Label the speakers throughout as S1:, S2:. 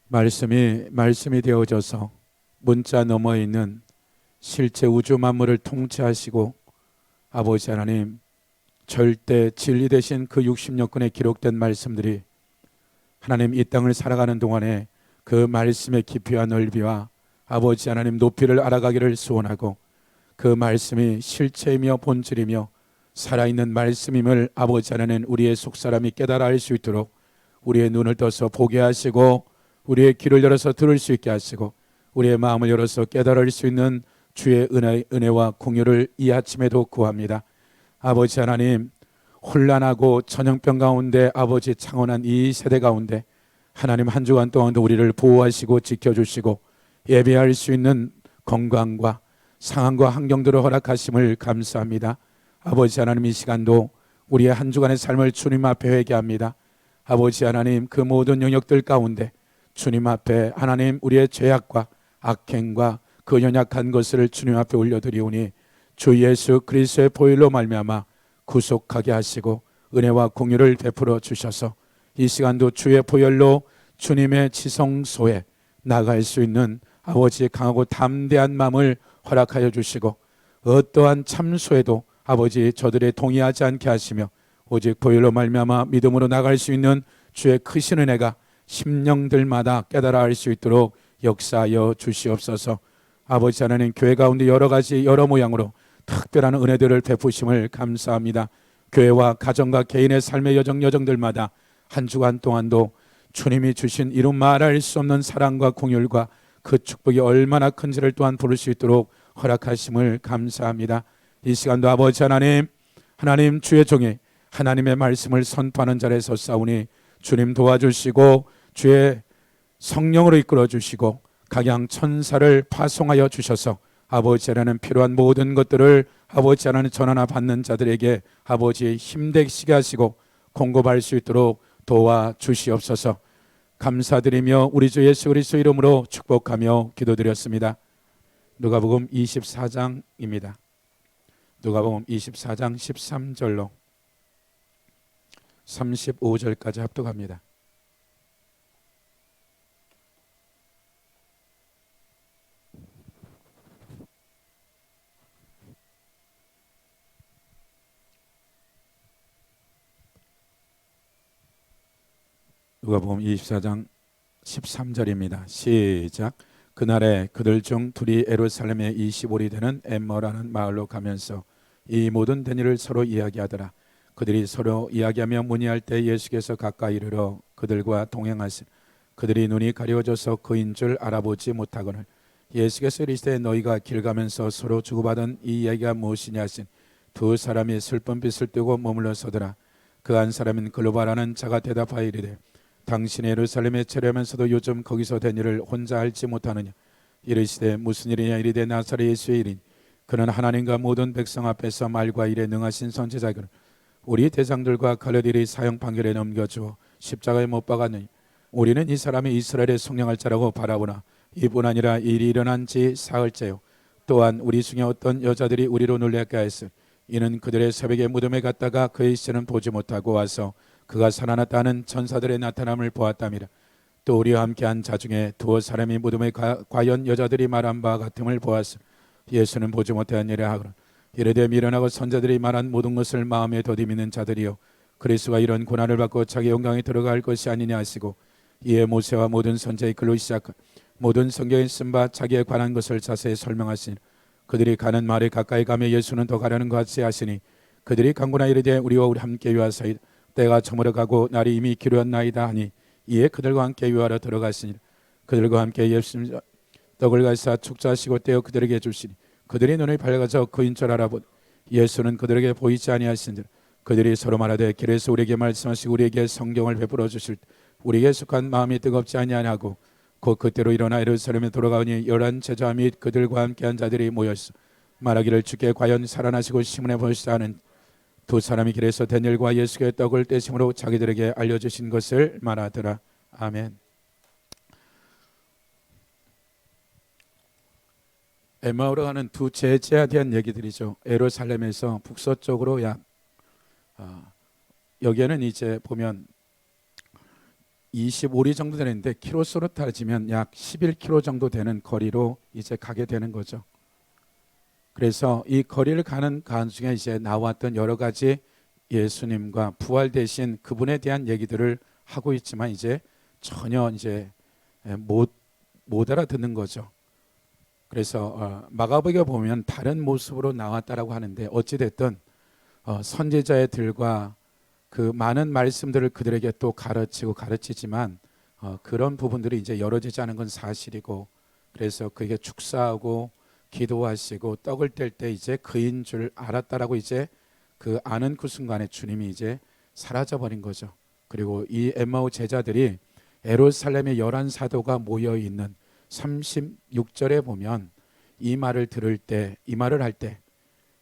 S1: 말씀이 되어져서 문자 너머에 있는 실제 우주 만물을 통치하시고 아버지 하나님 절대 진리 되신 그 60여권에 기록된 말씀들이 하나님 이 땅을 살아가는 동안에 그 말씀의 깊이와 넓이와 아버지 하나님 높이를 알아가기를 소원하고 그 말씀이 실체이며 본질이며 살아있는 말씀임을 아버지 하나님 우리의 속사람이 깨달아 알 수 있도록 우리의 눈을 떠서 보게 하시고 우리의 귀를 열어서 들을 수 있게 하시고 우리의 마음을 열어서 깨달을 수 있는 주의 은혜와 공유를 이 아침에도 구합니다. 아버지 하나님 혼란하고 전염병 가운데 아버지 창원한 이 세대 가운데 하나님 한 주간 동안도 우리를 보호하시고 지켜주시고 예배할 수 있는 건강과 상황과 환경들을 허락하심을 감사합니다. 아버지 하나님 이 시간도 우리의 한 주간의 삶을 주님 앞에 회개합니다. 아버지 하나님 그 모든 영역들 가운데 주님 앞에 하나님 우리의 죄악과 악행과 그 연약한 것을 주님 앞에 올려드리오니 주 예수 그리스도의 보혈로 말미암아 구속하게 하시고 은혜와 공유를 베풀어 주셔서 이 시간도 주의 보혈로 주님의 지성소에 나갈 수 있는 아버지의 강하고 담대한 마음을 허락하여 주시고 어떠한 참소에도 아버지 저들의 동의하지 않게 하시며 오직 보혈로 말미암아 믿음으로 나갈 수 있는 주의 크신 은혜가 심령들마다 깨달아 알 수 있도록 역사하여 주시옵소서. 아버지 하나님 교회 가운데 여러 가지 여러 모양으로 특별한 은혜들을 베푸심을 감사합니다. 교회와 가정과 개인의 삶의 여정들마다 한 주간 동안도 주님이 주신 이루 말할 수 없는 사랑과 공율과 그 축복이 얼마나 큰지를 또한 부를 수 있도록 허락하심을 감사합니다. 이 시간도 아버지 하나님 주의 종이 하나님의 말씀을 선포하는 자리에 서싸우니 주님 도와주시고 주의 성령으로 이끌어 주시고 각양 천사를 파송하여 주셔서 아버지 하나님 필요한 모든 것들을 아버지 하나님 전하나 받는 자들에게 아버지 힘되시게 하시고 공급할 수 있도록 도와주시옵소서. 감사드리며 우리 주 예수 그리스도 이름으로 축복하며 기도드렸습니다. 누가복음 24장입니다. 누가복음 24장 13절로 35절까지 합독합니다. 누가복음 24장 13절입니다. 시작. 그날에 그들 중 둘이 예루살렘에 25리 되는 엠머라는 마을로 가면서 이 모든 된 일을 서로 이야기하더라. 그들이 서로 이야기하며 문의할 때 예수께서 가까이 이르러 그들과 동행하시 그들이 눈이 가려워져서 그인 줄 알아보지 못하거늘 예수께서 이르시되 너희가 길 가면서 서로 주고받은 이 이야기가 무엇이냐 하신 두 사람이 슬픈 빛을 띠고 머물러 서더라. 그 한 사람은 글로바라는 자가 대답하여 이르되 당신이 예루살렘에 체류하면서도 요즘 거기서 된 일을 혼자 알지 못하느냐. 이르시되 무슨 일이냐. 이르되 나사렛 예수의 일이니 그는 하나님과 모든 백성 앞에서 말과 일에 능하신 선지자이거늘 우리 대장들과 갈렙들이 사형 판결에 넘겨주어 십자가에 못 박았느니 우리는 이 사람이 이스라엘의 속량할 자라고 바라보나 이뿐 아니라 일이 일어난 지 사흘째요. 또한 우리 중에 어떤 여자들이 우리로 놀랍게 하였으니 이는 그들의 새벽에 무덤에 갔다가 그의 시체는 보지 못하고 와서 그가 살아났다는 천사들의 나타남을 보았답니다. 또 우리와 함께한 자 중에 두어 사람이 무덤에 과연 여자들이 말한 바와 같음을 보았으니 예수는 보지 못하였느니라 하거늘 이르되 미련하고 선자들이 말한 모든 것을 마음에 더디 믿는 자들이요 그리스도가 이런 고난을 받고 자기 영광에 들어갈 것이 아니냐 하시고 이에 모세와 모든 선지자의 글로 시작한 모든 성경에 쓴 바 자기에 관한 것을 자세히 설명하시니 그들이 가는 말에 가까이 가며 예수는 더 가려는 것 같이 하시니 그들이 간구하여 이르되 우리와 우리 함께 유하사이다. 때가 저물어가고 날이 이미 기루었나이다 하니 이에 그들과 함께 유하러 들어갔으니 그들과 함께 예수님 떡을 가시사 축사하시고 떼어 그들에게 주시니 그들이 눈이 밝아져 그인 줄 알아보니 예수는 그들에게 보이지 아니하신들 그들이 서로 말하되 길에서 우리에게 말씀하시고 우리에게 성경을 베풀어 주실 때 우리에게 속한 마음이 뜨겁지 아니하고 곧 그때로 일어나 예루살렘에 돌아가니 열한 제자 및 그들과 함께한 자들이 모였어 말하기를 주께 과연 살아나시고 시문해 보시다 하는 두 사람이 길에서 된 일과 예수의 떡을 떼심으로 자기들에게 알려주신 것을 말하더라. 아멘. 엠마오로 가는 두 제자에 대한 얘기들이죠. 예루살렘에서 북서쪽으로 약 여기에는 이제 보면 25리 정도 되는데 키로수로 따지면 약 11km 정도 되는 거리로 이제 가게 되는 거죠. 그래서 이 거리를 가는 가운데 이제 나왔던 여러 가지 예수님과 부활되신 그분에 대한 얘기들을 하고 있지만 이제 전혀 이제 못 알아듣는 거죠. 그래서 마가복음에 보면 다른 모습으로 나왔다라고 하는데 어찌 됐든 선지자들과 그 많은 말씀들을 그들에게 또 가르치지만 그런 부분들이 이제 열어지지 않은 건 사실이고, 그래서 그에게 축사하고 기도하시고 떡을 뗄 때 이제 그인 줄 알았다라고 이제 그 아는 그 순간에 주님이 이제 사라져 버린 거죠. 그리고 이 엠마오 제자들이 예루살렘에 11사도가 모여 있는 36절에 보면 이 말을 들을 때, 이 말을 할 때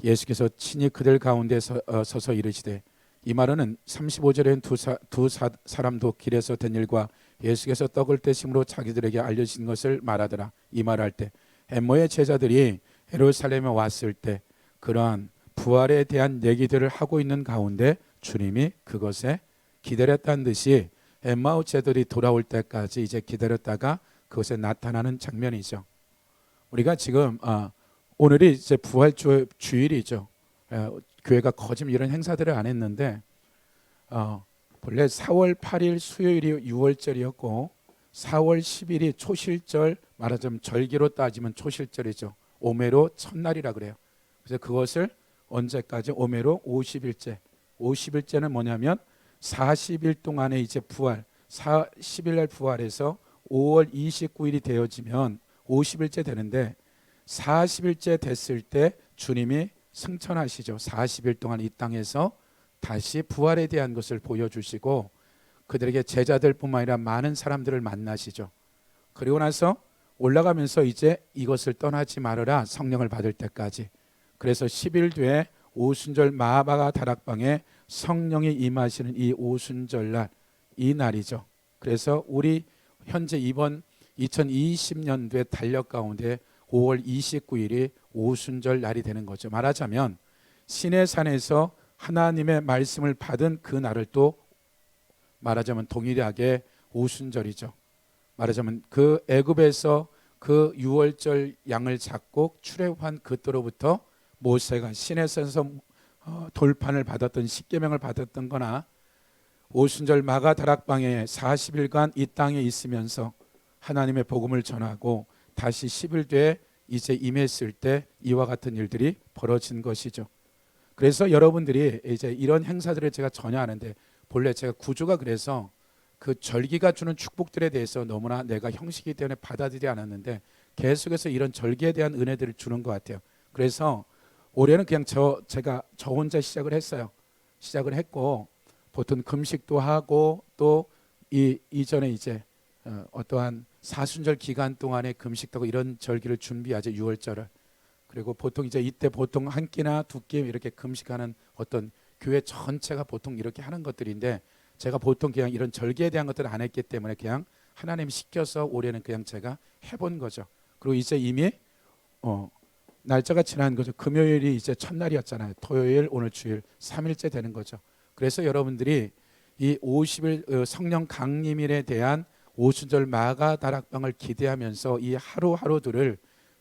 S1: 예수께서 친히 그들 가운데 서서 이르시되, 이 말은 35절에는 두 사람도 길에서 된 일과 예수께서 떡을 떼심으로 자기들에게 알려진 것을 말하더라. 이 말을 할 때 엠마오의 제자들이 예루살렘에 왔을 때 그러한 부활에 대한 얘기들을 하고 있는 가운데 주님이 그것에 기다렸다는 듯이 엠마오 제자들이 돌아올 때까지 이제 기다렸다가 그것에 나타나는 장면이죠. 우리가 지금 오늘이 이제 부활 주일이죠. 교회가 거짓 이런 행사들을 안 했는데 본래 4월 8일 수요일이 6월절이었고 4월 10일이 초실절, 말하자면 절기로 따지면 초실절이죠. 오메로 첫날이라 그래요. 그래서 그것을 언제까지? 오메로 50일째. 50일째는 뭐냐면 40일 동안에 이제 부활, 10일 날 부활해서 5월 29일이 되어지면 50일째 되는데 40일째 됐을 때 주님이 승천하시죠. 40일 동안 이 땅에서 다시 부활에 대한 것을 보여주시고 그들에게 제자들뿐만 아니라 많은 사람들을 만나시죠. 그리고 나서 올라가면서 이제 이것을 떠나지 말아라, 성령을 받을 때까지. 그래서 10일 뒤에 오순절 마바가 다락방에 성령이 임하시는 이 오순절날, 이 날이죠. 그래서 우리 현재 이번 2020년도의 달력 가운데 5월 29일이 오순절 날이 되는 거죠. 말하자면 시내산에서 하나님의 말씀을 받은 그 날을 또 말하자면 동일하게 오순절이죠. 말하자면 그 애굽에서 그 유월절 양을 잡고 출애굽한 그때로부터 모세가 시내산에서 돌판을 받았던 십계명을 받았던 거나 오순절 마가 다락방에 40일간 이 땅에 있으면서 하나님의 복음을 전하고 다시 10일 뒤에 이제 임했을 때 이와 같은 일들이 벌어진 것이죠. 그래서 여러분들이 이제 이런 행사들을 제가 전혀 아는데 본래 제가 구조가 그래서 그 절기가 주는 축복들에 대해서 너무나 내가 형식이기 때문에 받아들이지 않았는데 계속해서 이런 절기에 대한 은혜들을 주는 것 같아요. 그래서 올해는 그냥 제가 저 혼자 시작을 했어요. 시작을 했고 보통 금식도 하고 또 이전에 이제 어떠한 사순절 기간 동안에 금식도 하고 이런 절기를 준비하죠. 6월절을. 그리고 보통 이제 이때 보통 한 끼나 두 끼 이렇게 금식하는 어떤 교회 전체가 보통 이렇게 하는 것들인데 제가 보통 그냥 이런 절기에 대한 것들을 안 했기 때문에 그냥 하나님 시켜서 올해는 그냥 제가 해본 거죠. 그리고 이제 이미 날짜가 지난 거죠. 금요일이 이제 첫날이었잖아요. 토요일, 오늘 주일 3일째 되는 거죠. 그래서 여러분들이 이 50일 성령 강림일에 대한 오순절 마가 다락방을 기대하면서 이 하루하루들을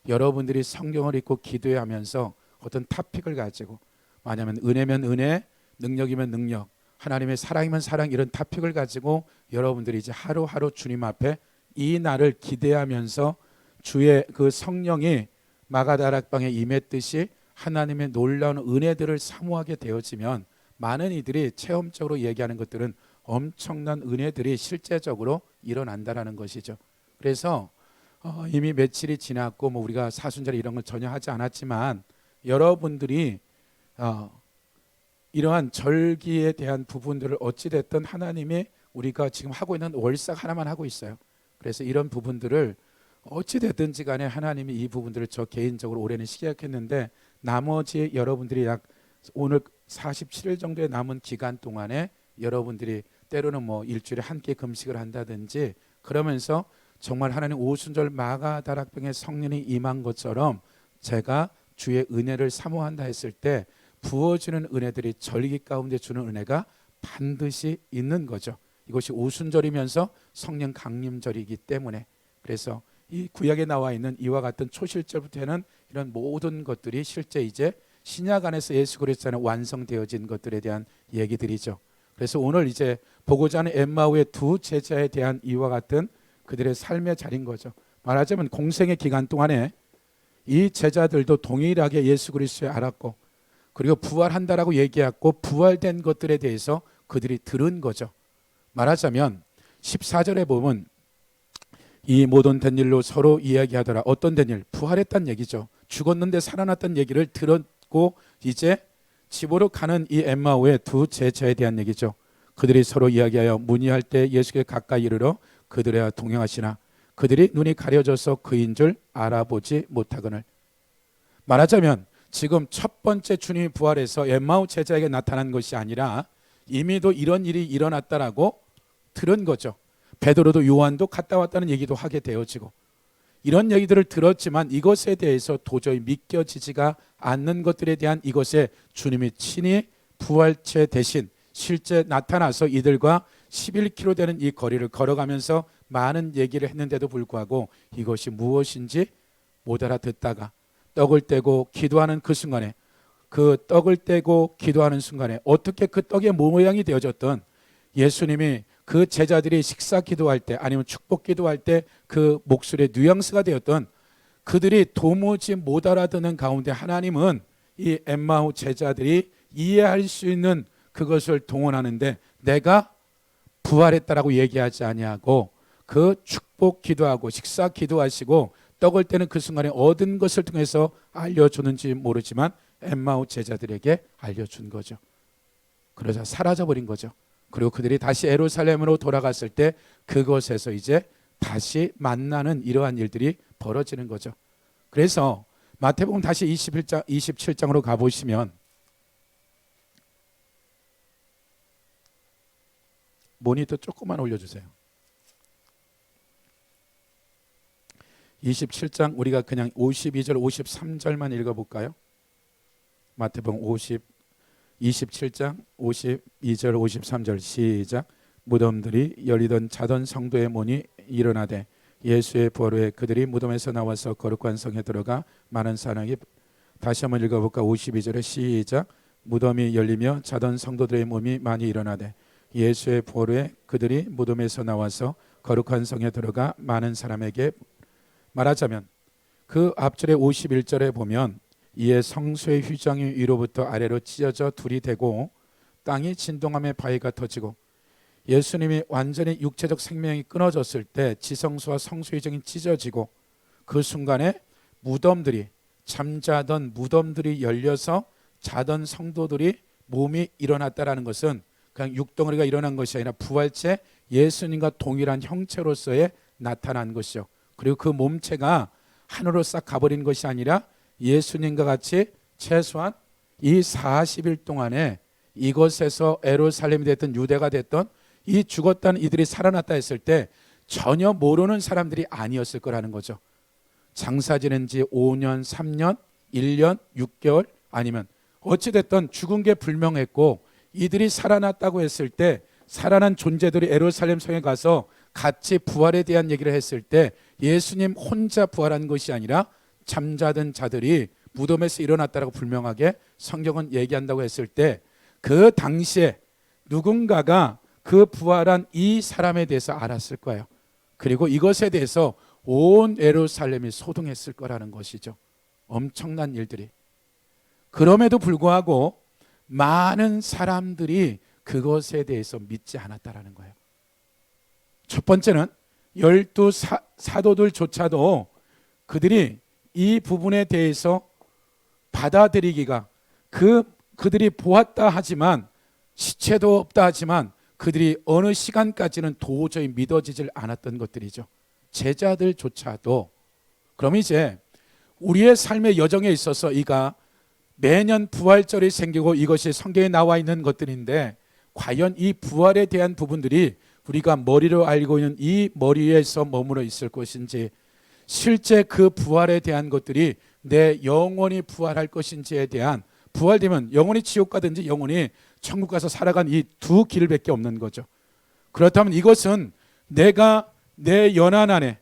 S1: 여러분들이 성경을 읽고 기도하면서 어떤 토픽을 가지고, 만약은 은혜면 은혜, 능력이면 능력, 하나님의 사랑이면 사랑, 이런 토픽을 가지고 여러분들이 이제 하루하루 주님 앞에 이 날을 기대하면서 주의 그 성령이 마가다락방에 임했듯이 하나님의 놀라운 은혜들을 사모하게 되어지면 많은 이들이 체험적으로 얘기하는 것들은 엄청난 은혜들이 실제적으로 일어난다라는 것이죠. 그래서 이미 며칠이 지났고 뭐 우리가 사순절 이런 걸 전혀 하지 않았지만 여러분들이 이러한 절기에 대한 부분들을 어찌됐든 하나님이 우리가 지금 하고 있는 월삭 하나만 하고 있어요. 그래서 이런 부분들을 어찌됐든지 간에 하나님이 이 부분들을 저 개인적으로 올해는 시작했는데 나머지 여러분들이 약 오늘 47일 정도의 남은 기간 동안에 여러분들이 때로는 뭐 일주일에 한 끼 금식을 한다든지 그러면서 정말 하나님 오순절 마가 다락방에 성령이 임한 것처럼 제가 주의 은혜를 사모한다 했을 때 부어주는 은혜들이 절기 가운데 주는 은혜가 반드시 있는 거죠. 이것이 오순절이면서 성령 강림절이기 때문에, 그래서 이 구약에 나와 있는 이와 같은 초실절부터는 이런 모든 것들이 실제 이제 신약 안에서 예수 그리스도 안에 완성되어진 것들에 대한 얘기들이죠. 그래서 오늘 이제 보고자 하는 엠마오의 두 제자에 대한 이와 같은 그들의 삶의 자리인 거죠. 말하자면 공생의 기간 동안에 이 제자들도 동일하게 예수 그리스도를 알았고, 그리고 부활한다라고 얘기했고, 부활된 것들에 대해서 그들이 들은 거죠. 말하자면 14절에 보면 이 모든 된 일로 서로 이야기하더라. 어떤 된 일? 부활했다는 얘기죠. 죽었는데 살아났다는 얘기를 들었고, 이제 집으로 가는 이 엠마오의 두 제자에 대한 얘기죠. 그들이 서로 이야기하여 문의할 때 예수께 가까이 이르러 그들과 동행하시나 그들이 눈이 가려져서 그인 줄 알아보지 못하거늘. 말하자면 지금 첫 번째 주님이 부활해서 엠마오 제자에게 나타난 것이 아니라 이미도 이런 일이 일어났다라고 들은 거죠. 베드로도 요한도 갔다 왔다는 얘기도 하게 되어지고, 이런 얘기들을 들었지만 이것에 대해서 도저히 믿겨지지가 않는 것들에 대한 이것에 주님이 친히 부활체 대신 실제 나타나서 이들과 11km 되는 이 거리를 걸어가면서 많은 얘기를 했는데도 불구하고 이것이 무엇인지 못 알아듣다가 떡을 떼고 기도하는 그 순간에, 그 떡을 떼고 기도하는 순간에 어떻게 그 떡의 모양이 되어졌던 예수님이 그 제자들이 식사 기도할 때 아니면 축복 기도할 때 그 목소리의 뉘앙스가 되었던, 그들이 도무지 못 알아듣는 가운데 하나님은 이 엠마오 제자들이 이해할 수 있는 그것을 동원하는데 내가 부활했다라고 얘기하지 아니하고 그 축복 기도하고 식사 기도하시고 떡을 떼는 그 순간에 얻은 것을 통해서 알려주는지 모르지만 엠마오 제자들에게 알려준 거죠. 그러자 사라져버린 거죠. 그리고 그들이 다시 예루살렘으로 돌아갔을 때 그곳에서 이제 다시 만나는 이러한 일들이 벌어지는 거죠. 그래서 마태복음 다시 27장으로 가보시면, 모니터 조금만 올려주세요. 27장 우리가 그냥 52절 53절만 읽어볼까요? 마태복음 27장 52절 53절 시작. 무덤들이 열리던 자던 성도의 문이 일어나되 예수의 부활 후에 그들이 무덤에서 나와서 거룩한 성에 들어가 많은 사람이, 다시 한번 읽어볼까? 52절에 시작. 무덤이 열리며 자던 성도들의 몸이 많이 일어나되 예수의 부활 후에 그들이 무덤에서 나와서 거룩한 성에 들어가 많은 사람에게. 말하자면 그 앞절의 51절에 보면 이에 성소의 휘장이 위로부터 아래로 찢어져 둘이 되고 땅이 진동함에 바위가 터지고, 예수님이 완전히 육체적 생명이 끊어졌을 때 지성소와 성소 휘장이 찢어지고 그 순간에 무덤들이, 잠자던 무덤들이 열려서 자던 성도들이 몸이 일어났다라는 것은 그냥 육덩어리가 일어난 것이 아니라 부활체 예수님과 동일한 형체로서의 나타난 것이죠. 그리고 그 몸체가 하늘로 싹 가버린 것이 아니라 예수님과 같이 최소한 이 40일 동안에 이곳에서 예루살렘이 됐든 유대가 됐든 이 죽었다는 이들이 살아났다 했을 때 전혀 모르는 사람들이 아니었을 거라는 거죠. 장사 지낸 지 5년, 3년, 1년, 6개월 아니면 어찌됐든 죽은 게 불명했고, 이들이 살아났다고 했을 때 살아난 존재들이 예루살렘 성에 가서 같이 부활에 대한 얘기를 했을 때 예수님 혼자 부활한 것이 아니라 잠자던 자들이 무덤에서 일어났다라고 분명하게 성경은 얘기한다고 했을 때 그 당시에 누군가가 그 부활한 이 사람에 대해서 알았을 거예요. 그리고 이것에 대해서 온 예루살렘이 소동했을 거라는 것이죠. 엄청난 일들이. 그럼에도 불구하고 많은 사람들이 그것에 대해서 믿지 않았다라는 거예요. 첫 번째는 12 사도들조차도 그들이 이 부분에 대해서 받아들이기가, 그들이 보았다 하지만 시체도 없다 하지만 그들이 어느 시간까지는 도저히 믿어지질 않았던 것들이죠. 제자들조차도. 그럼 이제 우리의 삶의 여정에 있어서 이가 매년 부활절이 생기고 이것이 성경에 나와 있는 것들인데, 과연 이 부활에 대한 부분들이 우리가 머리로 알고 있는 이 머리에서 머물러 있을 것인지, 실제 그 부활에 대한 것들이 내 영혼이 부활할 것인지에 대한, 부활되면 영혼이 지옥 가든지 영혼이 천국 가서 살아간 이 두 길밖에 없는 거죠. 그렇다면 이것은 내가 내 연한 안에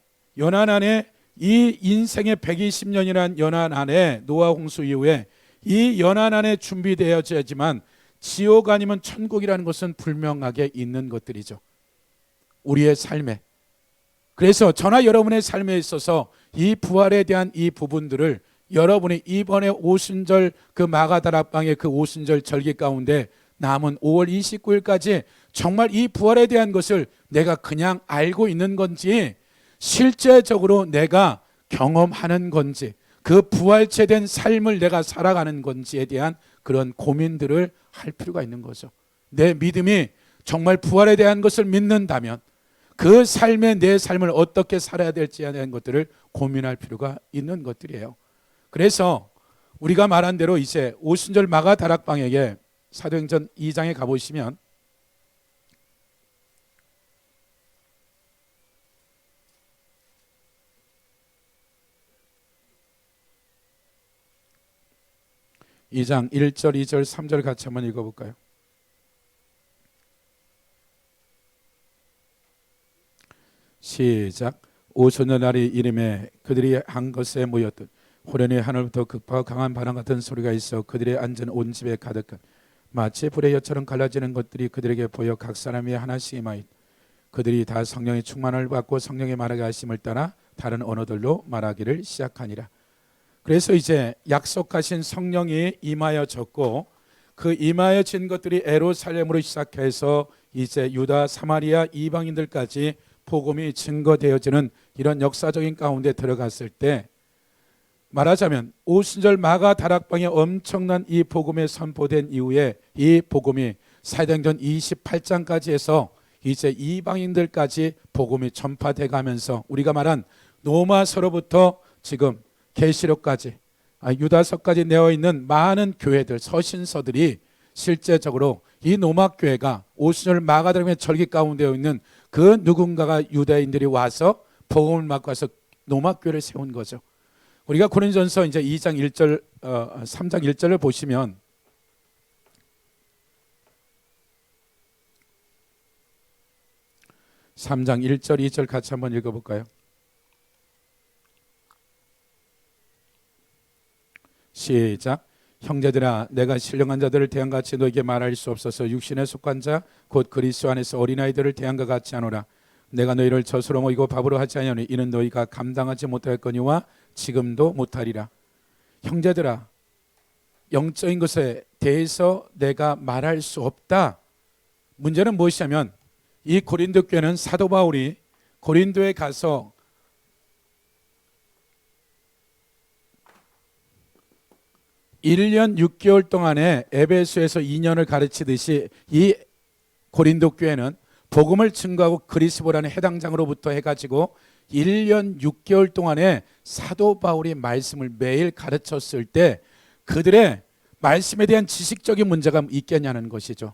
S1: 이 인생의 120년이라는 연한 안에 노아 홍수 이후에 이 연한 안에 준비되어져야지만 지옥 아니면 천국이라는 것은 분명하게 있는 것들이죠. 우리의 삶에. 그래서 저나 여러분의 삶에 있어서 이 부활에 대한 이 부분들을 여러분이 이번에 오순절 그 마가다락방의 그 오순절 절기 가운데 남은 5월 29일까지 정말 이 부활에 대한 것을 내가 그냥 알고 있는 건지 실제적으로 내가 경험하는 건지 그 부활체된 삶을 내가 살아가는 건지에 대한 그런 고민들을 할 필요가 있는 거죠. 내 믿음이 정말 부활에 대한 것을 믿는다면 그 삶에 내 삶을 어떻게 살아야 될지에 대한 것들을 고민할 필요가 있는 것들이에요. 그래서 우리가 말한 대로 이제 오순절 마가다락방에게 사도행전 2장에 가보시면 이 장 1절, 2절, 3절 같이 한번 읽어볼까요? 시작. 오순절 날이 이름에 그들이 한 곳에 모였듯 호련히 하늘부터 극파와 강한 바람 같은 소리가 있어 그들의 앉은 온 집에 가득한 마치 불의 엿처럼 갈라지는 것들이 그들에게 보여 각 사람이 하나씩 임하인 그들이 다 성령의 충만을 받고 성령의 말하게 하심을 따라 다른 언어들로 말하기를 시작하니라. 그래서 이제 약속하신 성령이 임하여졌고 그 임하여진 것들이 예루살렘으로 시작해서 이제 유다, 사마리아, 이방인들까지 복음이 증거되어지는 이런 역사적인 가운데 들어갔을 때 말하자면 오순절 마가다락방에 엄청난 이 복음에 선포된 이후에 이 복음이 사도행전 28장까지 해서 이제 이방인들까지 복음이 전파돼 가면서 우리가 말한 로마서로부터 지금 계시록까지 유다서까지 내어 있는 많은 교회들 서신서들이 실제적으로 이 노막교회가 오순절 마가다락방의 절기 가운데 있는 그 누군가가 유다인들이 와서 복음을 맡고 와서 노막교회를 세운 거죠. 우리가 고린도전서 이제 2장 1절 3장 1절을 보시면 (3장 1절 2절) 같이 한번 읽어볼까요? 시작. 형제들아 내가 신령한 자들을 대함같이 너에게 말할 수 없어서 육신에 속한 자 곧 그리스도 안에서 어린아이들을 대함과 같이 하노라. 내가 너희를 젖으로 먹이고 밥으로 하지 아니하니 이는 너희가 감당하지 못할 거니와 지금도 못하리라. 형제들아 영적인 것에 대해서 내가 말할 수 없다. 문제는 무엇이냐면 이 고린도 교회는 사도 바울이 고린도에 가서 (1년 6개월) 동안에 에베소에서 2년을 가르치듯이 이 고린도 교회는 복음을 증거하고 그리스도라는 해당장으로부터 해가지고 1년 6개월 동안에 사도 바울이 말씀을 매일 가르쳤을 때 그들의 말씀에 대한 지식적인 문제가 있겠냐는 것이죠.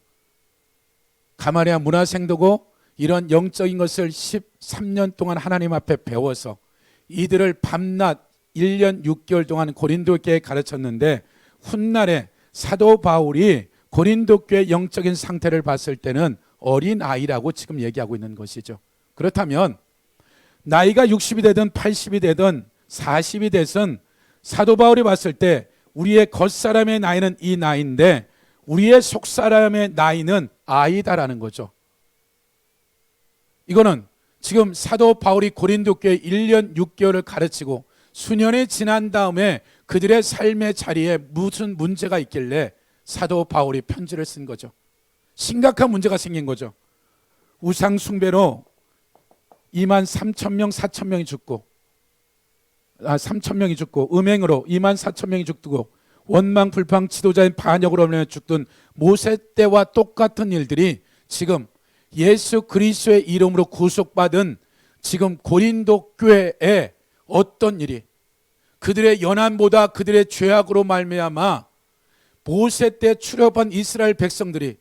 S1: 가마리아 문화생도고 이런 영적인 것을 13년 동안 하나님 앞에 배워서 이들을 밤낮 1년 6개월 동안 고린도 교회에 가르쳤는데 훗날에 사도 바울이 고린도 교회의 영적인 상태를 봤을 때는 어린 아이라고 지금 얘기하고 있는 것이죠. 그렇다면 나이가 60이 되든 80이 되든 40이 되든 사도 바울이 봤을 때 우리의 겉사람의 나이는 이 나이인데 우리의 속사람의 나이는 아이다라는 거죠. 이거는 지금 사도 바울이 고린도 교회 1년 6개월을 가르치고 수년이 지난 다음에 그들의 삶의 자리에 무슨 문제가 있길래 사도 바울이 편지를 쓴 거죠. 심각한 문제가 생긴 거죠. 우상 숭배로 2만 3천 명, 4천 명이 죽고 3천 명이 죽고 음행으로 2만 4천 명이 죽고 원망 불평 지도자인 반역으로 죽던 모세 때와 똑같은 일들이 지금 예수 그리스도의 이름으로 구속받은 지금 고린도 교회에 어떤 일이 그들의 연한보다 그들의 죄악으로 말미암아 모세 때 출애굽한 이스라엘 백성들이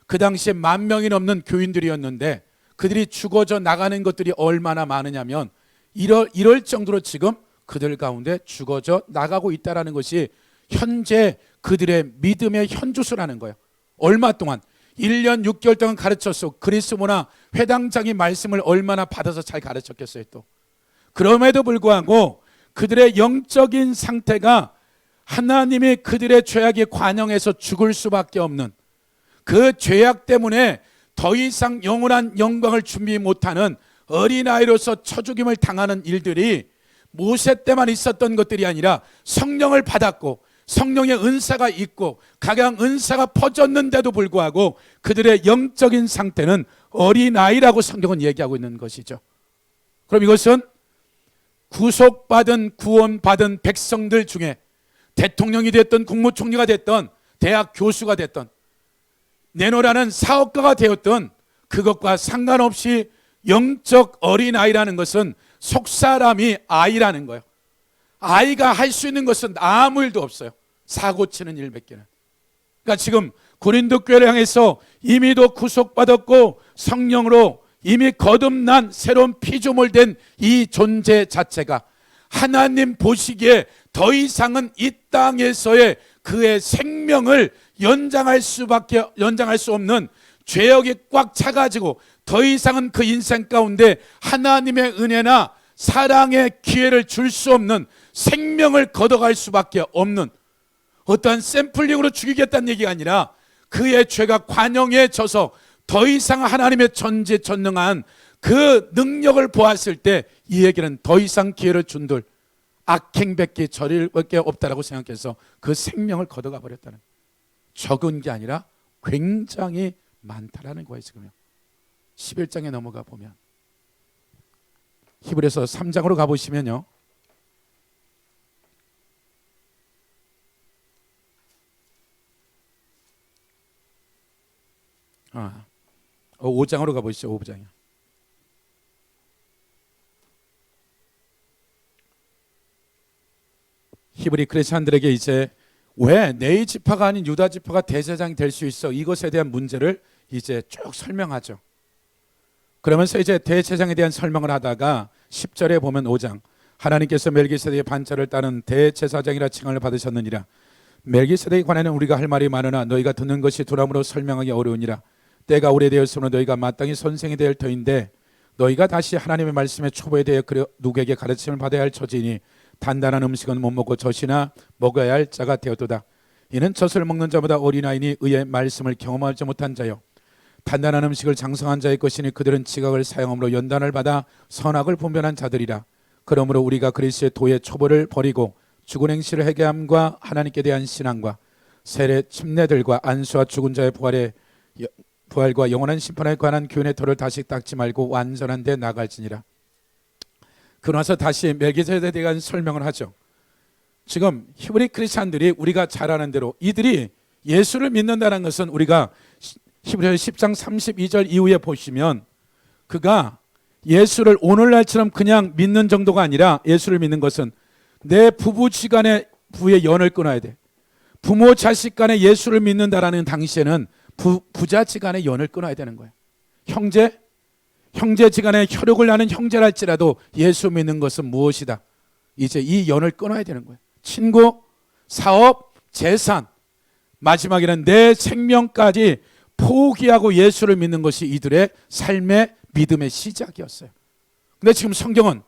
S1: 그 당시에 10,000명이 넘는 교인들이었는데 그들이 죽어져 나가는 것들이 얼마나 많으냐면 이럴 정도로 지금 그들 가운데 죽어져 나가고 있다는 것이 현재 그들의 믿음의 현주소라는 거예요. 얼마 동안 1년 6개월 동안 가르쳤어. 그리스 문화 회당장이 말씀을 얼마나 받아서 잘 가르쳤겠어요 또. 그럼에도 불구하고 그들의 영적인 상태가 하나님이 그들의 죄악에 관영해서 죽을 수밖에 없는 그 죄악 때문에 더 이상 영원한 영광을 준비 못하는 어린아이로서 쳐죽임을 당하는 일들이 모세 때만 있었던 것들이 아니라 성령을 받았고 성령의 은사가 있고 각양 은사가 퍼졌는데도 불구하고 그들의 영적인 상태는 어린아이라고 성경은 얘기하고 있는 것이죠. 그럼 이것은 구속받은 구원받은 백성들 중에 대통령이 됐던 국무총리가 됐던 대학 교수가 됐던 내노라는 사업가가 되었던 그것과 상관없이 영적 어린아이라는 것은 속사람이 아이라는 거예요. 아이가 할 수 있는 것은 아무 일도 없어요. 사고치는 일밖에는. 그러니까 지금 고린도 교회를 향해서 이미도 구속받았고 성령으로 이미 거듭난 새로운 피조물된 이 존재 자체가 하나님 보시기에 더 이상은 이 땅에서의 그의 생명을 연장할 수 없는 죄악이 꽉 차가지고 더 이상은 그 인생 가운데 하나님의 은혜나 사랑의 기회를 줄 수 없는 생명을 걷어갈 수밖에 없는 어떠한 샘플링으로 죽이겠다는 얘기가 아니라 그의 죄가 관영해져서 더 이상 하나님의 전지전능한 그 능력을 보았을 때 이 얘기는 더 이상 기회를 준들 악행백기 저릴 밖에 없다라고 생각해서 그 생명을 걷어가 버렸다는, 적은 게 아니라 굉장히 많다라는 거예요. 지금요 11장에 넘어가 보면 히브리서 3장으로 가보시면요 5장으로 가보시죠. 5장이요. 히브리 크리스천들에게 이제 왜 네이 지파가 아닌 유다 지파가 대제사장이 될 수 있어, 이것에 대한 문제를 이제 쭉 설명하죠. 그러면서 이제 대제사장에 대한 설명을 하다가 10절에 보면 5장, 하나님께서 멜기세덱의 반차를 따른 대제사장이라 칭함을 받으셨느니라. 멜기세덱에 관하여는 우리가 할 말이 많으나 너희가 듣는 것이 두람으로 설명하기 어려우니라. 때가 오래되었으므로 너희가 마땅히 선생이 될 터인데 너희가 다시 하나님의 말씀의 초보에 대해 누구에게 가르침을 받아야 할 처지니 단단한 음식은 못 먹고 젖이나 먹어야 할 자가 되었도다. 이는 젖을 먹는 자보다 어린아이니 의의 말씀을 경험하지 못한 자요, 단단한 음식을 장성한 자의 것이니 그들은 지각을 사용함으로 연단을 받아 선악을 분별한 자들이라. 그러므로 우리가 그리스도의 도의 초보를 버리고 죽은 행실을 회개함과 하나님께 대한 신앙과 세례 침례들과 안수와 죽은 자의 부활과 영원한 심판에 관한 교훈의 터를 다시 닦지 말고 완전한 데 나갈지니라. 그러나서 다시 멜기세덱에 대한 설명을 하죠. 지금 히브리 크리스찬들이 우리가 잘 아는 대로 이들이 예수를 믿는다는 것은 우리가 히브리서 10장 32절 이후에 보시면 그가 예수를 오늘날처럼 그냥 믿는 정도가 아니라 예수를 믿는 것은 내 부부지간의 부의 연을 끊어야 돼. 부모 자식 간에 예수를 믿는다라는 당시에는 부자지간의 연을 끊어야 되는 거예요. 형제지간에 혈육을 나는 형제랄지라도 예수 믿는 것은 무엇이다? 이제 이 연을 끊어야 되는 거예요. 친구, 사업, 재산, 마지막에는 내 생명까지 포기하고 예수를 믿는 것이 이들의 삶의 믿음의 시작이었어요. 근데 지금 성경은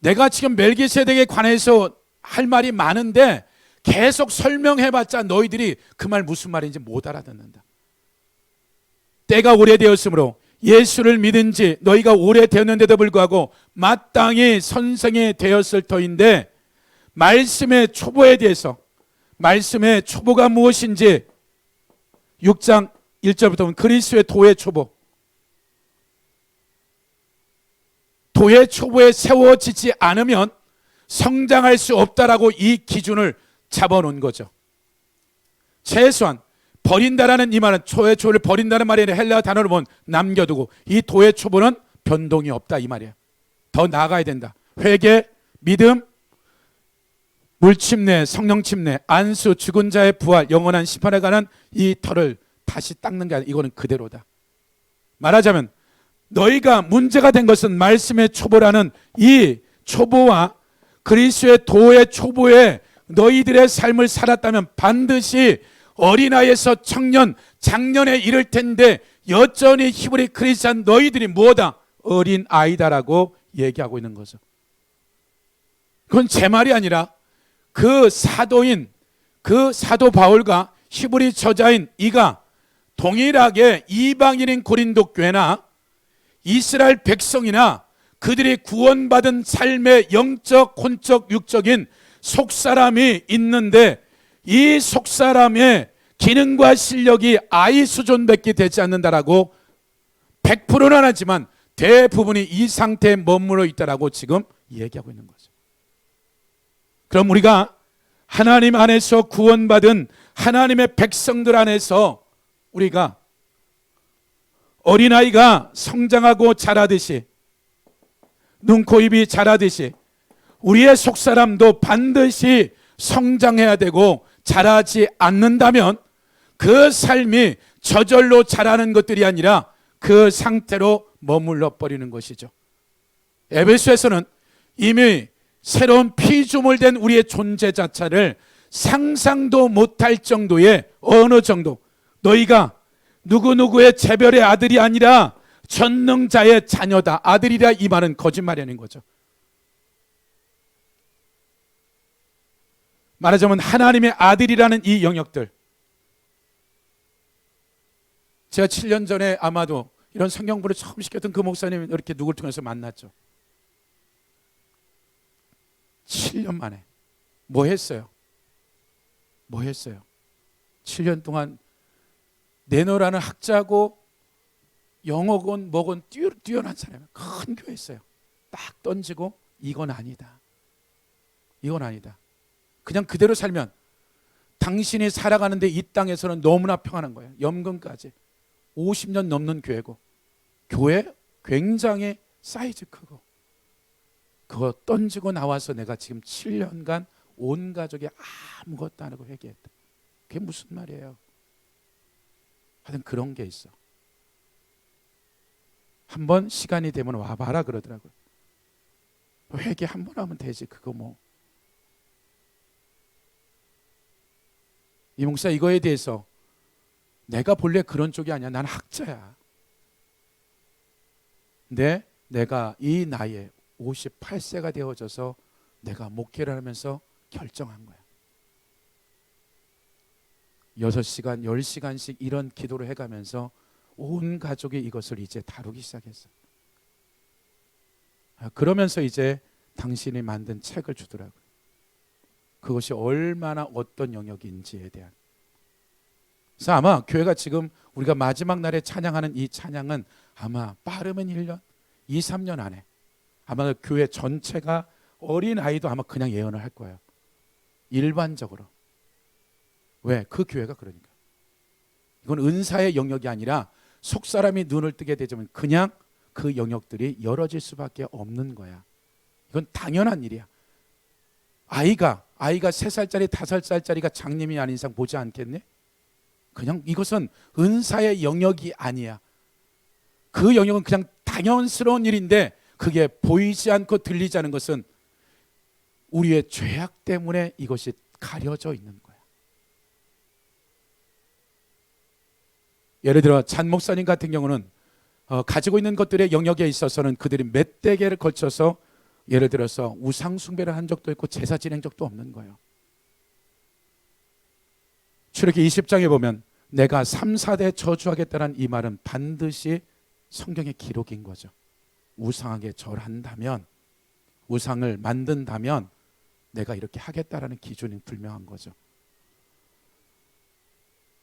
S1: 내가 지금 멜기세덱에 관해서 할 말이 많은데 계속 설명해봤자 너희들이 그 말 무슨 말인지 못 알아듣는다. 때가 오래되었으므로 예수를 믿은 지 너희가 오래되었는데도 불구하고 마땅히 선생이 되었을 터인데 말씀의 초보에 대해서, 말씀의 초보가 무엇인지 6장 1절부터 보면 그리스도의 도의 초보, 도의 초보에 세워지지 않으면 성장할 수 없다라고 이 기준을 잡아놓은 거죠. 최소한 버린다라는 이 말은 초의 초를 버린다는 말이 아니라 헬라어 단어로 보면 남겨두고, 이 도의 초보는 변동이 없다 이 말이에요. 더 나아가야 된다. 회개, 믿음, 물침례, 성령침례, 안수, 죽은 자의 부활, 영원한 심판에 관한 이 터를 다시 닦는 게 아니라 이거는 그대로다. 말하자면 너희가 문제가 된 것은 말씀의 초보라는 이 초보와 그리스도의 도의 초보에 너희들의 삶을 살았다면 반드시 어린아이에서 청년, 장년에 이를 텐데 여전히 히브리 크리스찬 너희들이 뭐다? 어린아이다라고 얘기하고 있는 거죠. 그건 제 말이 아니라 그 사도인, 그 사도 바울과 히브리 저자인 이가 동일하게 이방인인 고린도 교회나 이스라엘 백성이나 그들이 구원받은 삶의 영적, 혼적, 육적인 속사람이 있는데 이 속사람의 기능과 실력이 아이 수준밖에 되지 않는다라고 100%는 하지만 대부분이 이 상태에 머물러 있다라고 지금 얘기하고 있는 거죠. 그럼 우리가 하나님 안에서 구원받은 하나님의 백성들 안에서 우리가 어린아이가 성장하고 자라듯이 눈, 코, 입이 자라듯이 우리의 속사람도 반드시 성장해야 되고 자라지 않는다면 그 삶이 저절로 자라는 것들이 아니라 그 상태로 머물러 버리는 것이죠. 에베소에서는 이미 새로운 피조물된 우리의 존재 자체를 상상도 못할 정도의 어느 정도 너희가 누구누구의 재별의 아들이 아니라 전능자의 자녀다. 아들이라 이 말은 거짓말이 아닌 거죠. 말하자면 하나님의 아들이라는 이 영역들, 제가 7년 전에 아마도 이런 성경부를 처음 시켰던 그 목사님이 이렇게 누구를 통해서 만났죠. 7년 만에 뭐 했어요? 7년 동안 내노라는 학자고 영어건 뭐건 뛰어난 사람이에요. 큰 교회 있어요. 딱 던지고 이건 아니다. 그냥 그대로 살면 당신이 살아가는데 이 땅에서는 너무나 평안한 거예요. 염금까지 50년 넘는 교회고, 교회 굉장히 사이즈 크고, 그거 던지고 나와서 내가 지금 7년간 온 가족이 아무것도 안 하고 회개했다. 그게 무슨 말이에요? 하여튼 그런 게 있어. 한번 시간이 되면 와봐라 그러더라고요. 회개 한 번 하면 되지, 그거 뭐. 이 목사 이거에 대해서 내가 본래 그런 쪽이 아니야. 나는 학자야. 근데 내가 이 나이에 58세가 되어져서 내가 목회를 하면서 결정한 거야. 6시간, 10시간씩 이런 기도를 해가면서 온 가족이 이것을 이제 다루기 시작했어. 그러면서 이제 당신이 만든 책을 주더라고요. 그것이 얼마나 어떤 영역인지에 대한. 그래서 아마 교회가 지금 우리가 마지막 날에 찬양하는 이 찬양은 아마 빠르면 1년, 2, 3년 안에 아마 교회 전체가 어린아이도 아마 그냥 예언을 할 거예요. 일반적으로. 왜? 그 교회가 그러니까. 이건 은사의 영역이 아니라 속사람이 눈을 뜨게 되면 그냥 그 영역들이 열어질 수밖에 없는 거야. 이건 당연한 일이야. 아이가 3살짜리 5살짜리가 장님이 아닌 이상 보지 않겠네? 그냥 이것은 은사의 영역이 아니야. 그 영역은 그냥 당연스러운 일인데 그게 보이지 않고 들리지 않는 것은 우리의 죄악 때문에 이것이 가려져 있는 거야. 예를 들어 잔 목사님 같은 경우는 가지고 있는 것들의 영역에 있어서는 그들이 몇 대계를 걸쳐서 예를 들어서 우상 숭배를 한 적도 있고 제사 지낸 적도 없는 거예요. 출애굽기 20장에 보면 내가 3, 4대 저주하겠다는 이 말은 반드시 성경의 기록인 거죠. 우상에게 절한다면, 우상을 만든다면 내가 이렇게 하겠다라는 기준이 분명한 거죠.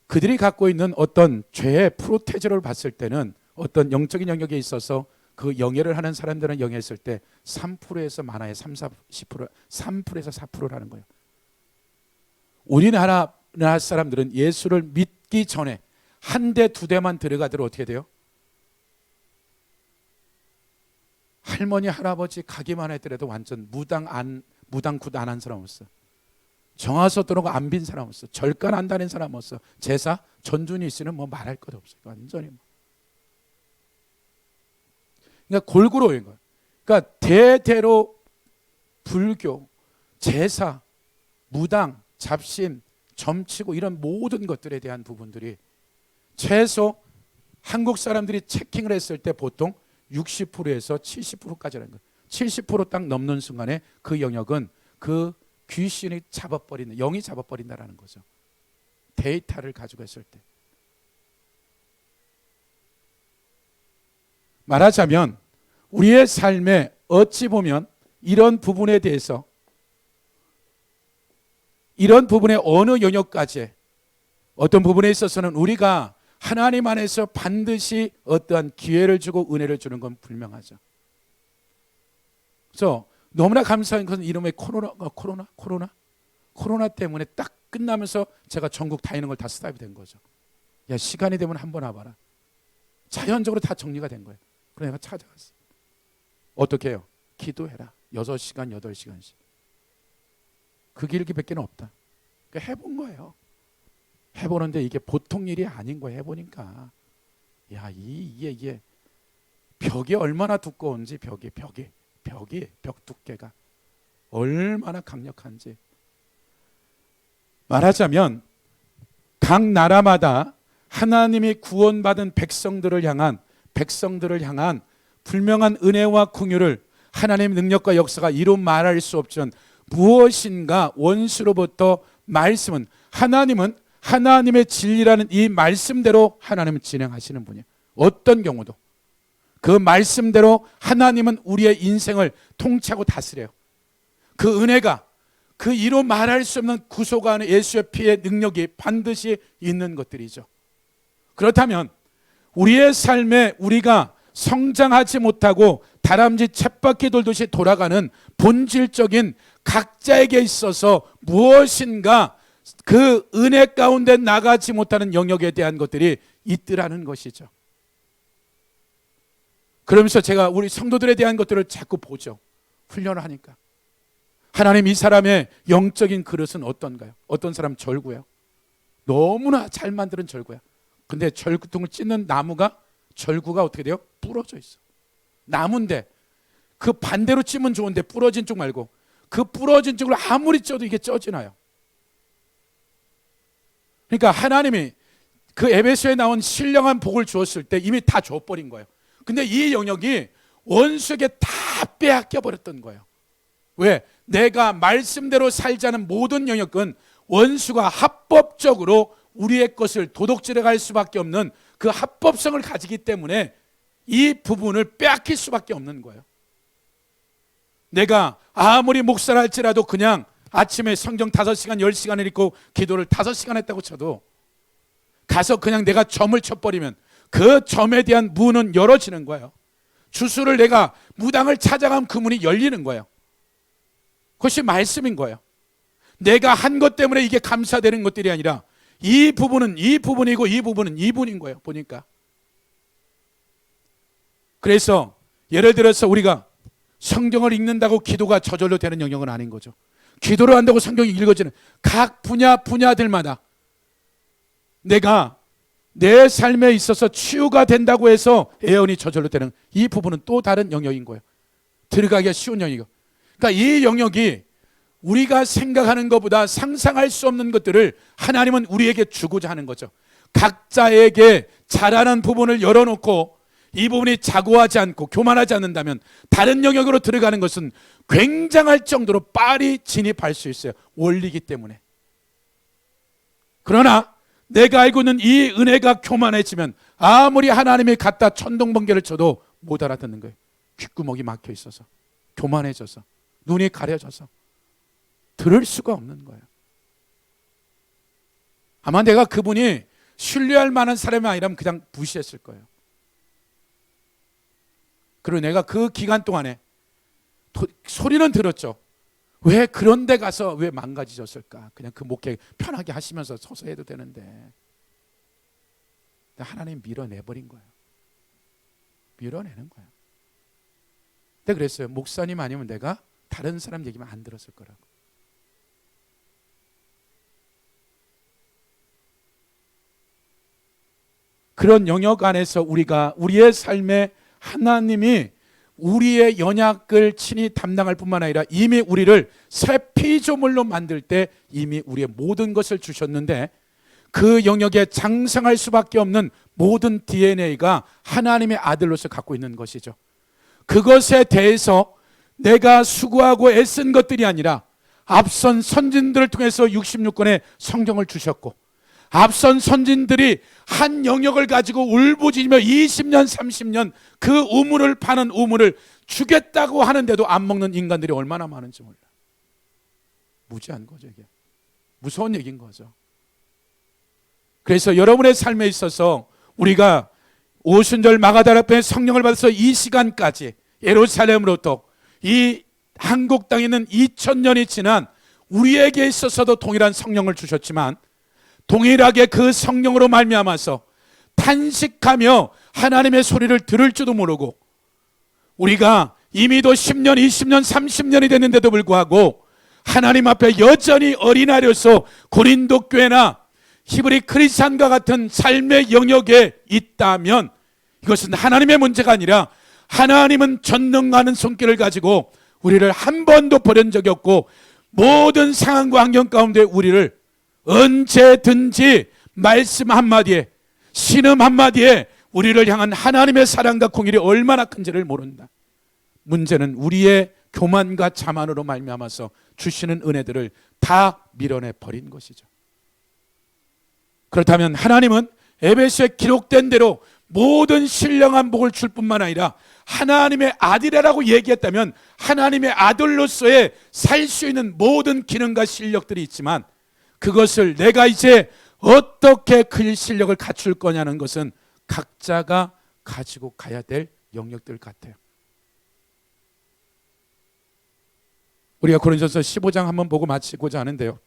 S1: 그들이 갖고 있는 어떤 죄의 프로테저를 봤을 때는 어떤 영적인 영역에 있어서 그 영예를 하는 사람들은 영예했을 때 3%에서 많아야 10%, 3%에서 4%라는 거예요. 우리나라 사람들은 예수를 믿기 전에 한 대, 두 대만 들어가더라도 어떻게 돼요? 할머니, 할아버지 가기만 했더라도 완전 무당굿 안 한 사람 없어. 정화서 들어가 안 빈 사람 없어. 절간 안 다닌 사람 없어. 제사, 전준이 있으면 뭐 말할 것 없어. 완전히 뭐. 그러니까 골고루인 거예요. 그러니까 대대로 불교, 제사, 무당, 잡신, 점치고 이런 모든 것들에 대한 부분들이 최소 한국 사람들이 체킹을 했을 때 보통 60%에서 70%까지라는 거예요. 70% 딱 넘는 순간에 그 영역은 그 귀신이 잡아버리는, 영이 잡아버린다라는 거죠. 데이터를 가지고 했을 때. 말하자면 우리의 삶에 어찌 보면 이런 부분에 대해서, 이런 부분의 어느 영역까지, 어떤 부분에 있어서는 우리가 하나님 안에서 반드시 어떠한 기회를 주고 은혜를 주는 건 분명하죠. 그래서 너무나 감사한 것은 이름의 코로나 때문에 딱 끝나면서 제가 전국 다니는 걸 다 스탑이 된 거죠. 야, 시간이 되면 한번 와봐라. 자연적으로 다 정리가 된 거예요. 그래서 내가 찾아갔어요. 어떻게 해요? 기도해라. 6시간, 8시간씩. 그 길기밖에 없다. 그러니까 해본 거예요. 해보는데 이게 보통 일이 아닌 거예요. 해보니까 야, 이게 벽이 얼마나 두꺼운지, 벽 두께가 얼마나 강력한지. 말하자면 각 나라마다 하나님이 구원받은 백성들을 향한 분명한 은혜와 긍휼을 하나님의 능력과 역사가 이루 말할 수 없지만 무엇인가 원수로부터 말씀은, 하나님은 하나님의 진리라는 이 말씀대로 하나님은 진행하시는 분이에요. 어떤 경우도 그 말씀대로 하나님은 우리의 인생을 통치하고 다스려요. 그 은혜가, 그 이루 말할 수 없는 구속과 하는 예수의 피의 능력이 반드시 있는 것들이죠. 그렇다면 우리의 삶에 우리가 성장하지 못하고 다람쥐 쳇바퀴 돌듯이 돌아가는 본질적인 각자에게 있어서 무엇인가 그 은혜 가운데 나가지 못하는 영역에 대한 것들이 있더라는 것이죠. 그러면서 제가 우리 성도들에 대한 것들을 자꾸 보죠. 훈련을 하니까. 하나님, 이 사람의 영적인 그릇은 어떤가요? 어떤 사람 절구예요. 너무나 잘 만드는 절구야. 근데 절구통을 찢는 나무가, 절구가 어떻게 돼요? 부러져 있어. 나무인데 그 반대로 찌면 좋은데 부러진 쪽 말고 그 부러진 쪽을 아무리 쪄도 이게 쪄지나요? 그러니까 하나님이 그 에베소에 나온 신령한 복을 주었을 때 이미 다 줘버린 거예요. 근데 이 영역이 원수에게 다 빼앗겨 버렸던 거예요. 왜? 내가 말씀대로 살자는 모든 영역은 원수가 합법적으로 우리의 것을 도둑질해 갈 수밖에 없는 그 합법성을 가지기 때문에 이 부분을 빼앗길 수밖에 없는 거예요. 내가 아무리 목사를 할지라도 그냥 아침에 성경 5시간 10시간을 읽고 기도를 5시간 했다고 쳐도 가서 그냥 내가 점을 쳐버리면 그 점에 대한 문은 열어지는 거예요. 주수를 내가 무당을 찾아가면 그 문이 열리는 거예요. 그것이 말씀인 거예요. 내가 한 것 때문에 이게 감사되는 것들이 아니라 이 부분은 이 부분이고 이 부분은 이 부분인 거예요. 보니까. 그래서 예를 들어서 우리가 성경을 읽는다고 기도가 저절로 되는 영역은 아닌 거죠. 기도를 한다고 성경이 읽어지는 각 분야들마다 내가 내 삶에 있어서 치유가 된다고 해서 예언이 저절로 되는 이 부분은 또 다른 영역인 거예요. 들어가기가 쉬운 영역이고. 그러니까 이 영역이 우리가 생각하는 것보다 상상할 수 없는 것들을 하나님은 우리에게 주고자 하는 거죠. 각자에게 잘하는 부분을 열어놓고 이 부분이 자고하지 않고 교만하지 않는다면 다른 영역으로 들어가는 것은 굉장할 정도로 빨리 진입할 수 있어요. 원리이기 때문에. 그러나 내가 알고 있는 이 은혜가 교만해지면 아무리 하나님이 갖다 천둥번개를 쳐도 못 알아듣는 거예요. 귓구멍이 막혀 있어서, 교만해져서, 눈이 가려져서 들을 수가 없는 거예요. 아마 내가 그분이 신뢰할 만한 사람이 아니라면 그냥 무시했을 거예요. 그리고 내가 그 기간 동안에 소리는 들었죠. 왜 그런 데 가서 왜 망가지셨을까? 그냥 그 목회 편하게 하시면서 서서 해도 되는데. 하나님 밀어내버린 거예요. 밀어내는 거예요. 근데 그랬어요. 목사님 아니면 내가 다른 사람 얘기만 안 들었을 거라고. 그런 영역 안에서 우리가 우리의 삶에 하나님이 우리의 연약을 친히 담당할 뿐만 아니라 이미 우리를 새 피조물로 만들 때 이미 우리의 모든 것을 주셨는데, 그 영역에 장성할 수밖에 없는 모든 DNA가 하나님의 아들로서 갖고 있는 것이죠. 그것에 대해서 내가 수고하고 애쓴 것들이 아니라 앞선 선진들을 통해서 66권의 성경을 주셨고, 앞선 선진들이 한 영역을 가지고 울부짖으며 20년 30년 그 우물을 파는 우물을 주겠다고 하는데도 안 먹는 인간들이 얼마나 많은지 몰라. 무지한 거죠. 이게 무서운 얘기인 거죠. 그래서 여러분의 삶에 있어서 우리가 오순절 마가다락방의 성령을 받아서 이 시간까지 예루살렘으로부터 이 한국 땅에 있는 2000년이 지난 우리에게 있어서도 동일한 성령을 주셨지만, 동일하게 그 성령으로 말미암아서 탄식하며 하나님의 소리를 들을 줄도 모르고, 우리가 이미도 10년, 20년, 30년이 됐는데도 불구하고 하나님 앞에 여전히 어린아이로서 고린도 교회나 히브리 크리스찬과 같은 삶의 영역에 있다면 이것은 하나님의 문제가 아니라 하나님은 전능하는 손길을 가지고 우리를 한 번도 버린 적이 없고 모든 상황과 환경 가운데 우리를 언제든지 말씀 한마디에, 신음 한마디에 우리를 향한 하나님의 사랑과 공일이 얼마나 큰지를 모른다. 문제는 우리의 교만과 자만으로 말미암아서 주시는 은혜들을 다 밀어내 버린 것이죠. 그렇다면 하나님은 에베소에 기록된 대로 모든 신령한 복을 줄 뿐만 아니라 하나님의 아들이라고 얘기했다면 하나님의 아들로서의 살 수 있는 모든 기능과 실력들이 있지만, 그것을 내가 이제 어떻게 그 실력을 갖출 거냐는 것은 각자가 가지고 가야 될 영역들 같아요. 우리가 고린도서 15장 한번 보고 마치고자 하는데요.